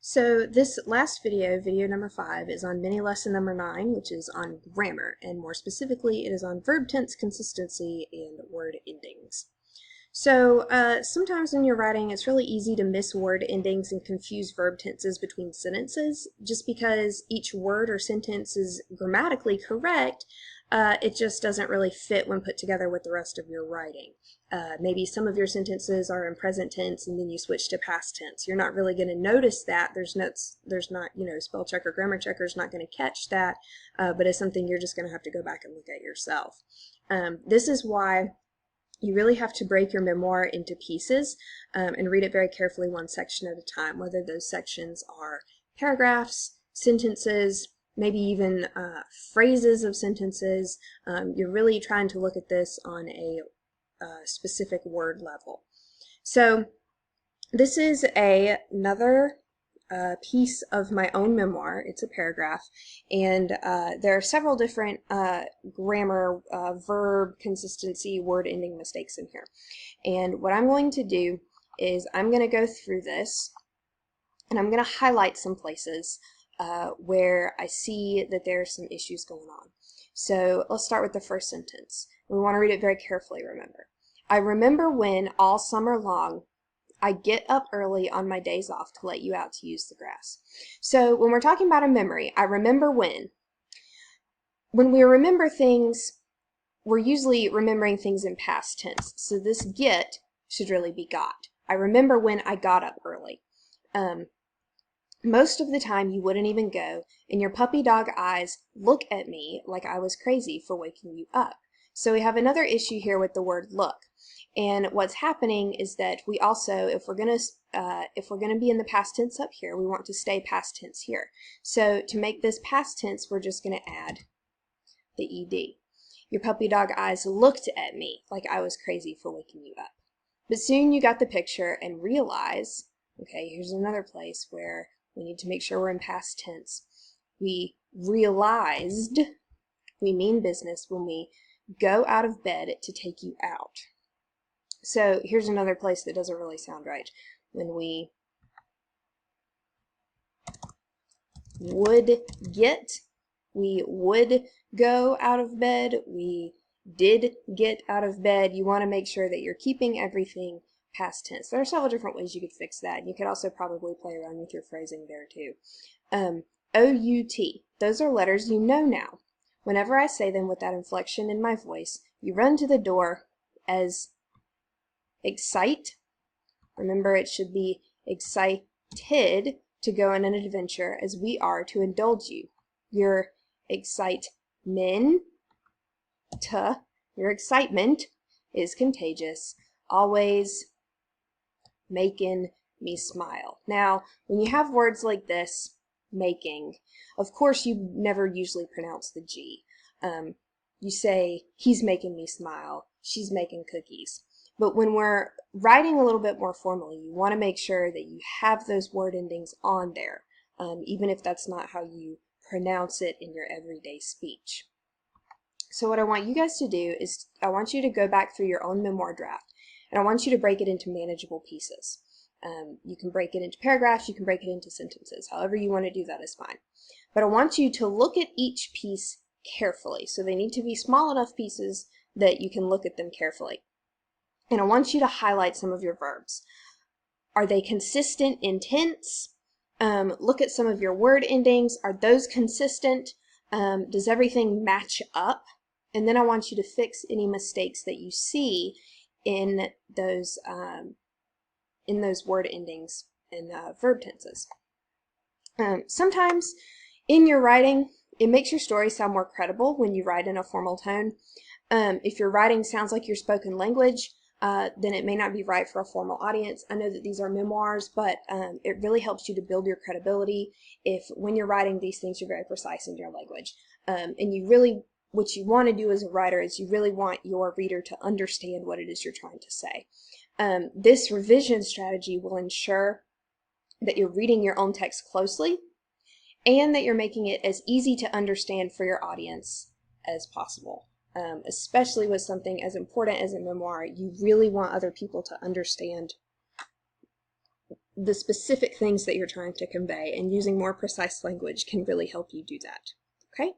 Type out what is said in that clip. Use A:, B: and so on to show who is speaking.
A: So this last video, video number 5, is on mini lesson number 9, which is on grammar, and more specifically it is on verb tense consistency and word endings. So sometimes when you're writing, it's really easy to miss word endings and confuse verb tenses between sentences. Just because each word or sentence is grammatically correct, it just doesn't really fit when put together with the rest of your writing. Maybe some of your sentences are in present tense and then you switch to past tense. You're not really going to notice that. There's not, spell check or grammar checker is not going to catch that, but it's something you're just going to have to go back and look at yourself. This is why you really have to break your memoir into pieces and read it very carefully one section at a time, whether those sections are paragraphs, sentences, maybe even phrases of sentences. You're really trying to look at this on a specific word level. So this is another piece of my own memoir. It's a paragraph, and there are several different grammar, verb, consistency, word ending mistakes in here. And what I'm going to do is I'm going to go through this, and I'm going to highlight some places where I see that there are some issues going on. So let's start with the first sentence. We want to read it very carefully, remember. I remember when all summer long I get up early on my days off to let you out to use the grass. So when we're talking about a memory, I remember when we remember things, we're usually remembering things in past tense. So this get should really be got. I remember when I got up early. Most of the time you wouldn't even go, and your puppy dog eyes look at me like I was crazy for waking you up. So we have another issue here with the word look. And what's happening is that we also, if we're gonna be in the past tense up here, we want to stay past tense here. So to make this past tense, we're just gonna add the ed. Your puppy dog eyes looked at me like I was crazy for waking you up. But soon you got the picture and realize, okay, here's another place where we need to make sure we're in past tense. We realized we mean business when we go out of bed to take you out. So here's another place that doesn't really sound right. When we would get, we would go out of bed, we did get out of bed. You want to make sure that you're keeping everything past tense. There are several different ways you could fix that. You could also probably play around with your phrasing there too. O-U-T, those are letters you know now. Whenever I say them with that inflection in my voice, you run to the door as excite. Remember, it should be excited to go on an adventure as we are to indulge you. Your excitement is contagious, always making me smile. Now, when you have words like this, making, of course you never usually pronounce the G. You say, he's making me smile, she's making cookies. But when we're writing a little bit more formally, you want to make sure that you have those word endings on there, even if that's not how you pronounce it in your everyday speech. So what I want you guys to do is I want you to go back through your own memoir draft, and I want you to break it into manageable pieces. You can break it into paragraphs, you can break it into sentences. However you want to do that is fine. But I want you to look at each piece carefully. So they need to be small enough pieces that you can look at them carefully. And I want you to highlight some of your verbs. Are they consistent in tense? Look at some of your word endings. Are those consistent? Does everything match up? And then I want you to fix any mistakes that you see in those word endings and verb tenses. Sometimes in your writing, it makes your story sound more credible when you write in a formal tone. If your writing sounds like your spoken language, then it may not be right for a formal audience. I know that these are memoirs, but it really helps you to build your credibility if when you're writing these things, you're very precise in your language. And what you want to do as a writer is you really want your reader to understand what it is you're trying to say. This revision strategy will ensure that you're reading your own text closely and that you're making it as easy to understand for your audience as possible. Especially with something as important as a memoir, you really want other people to understand the specific things that you're trying to convey, and using more precise language can really help you do that. Okay?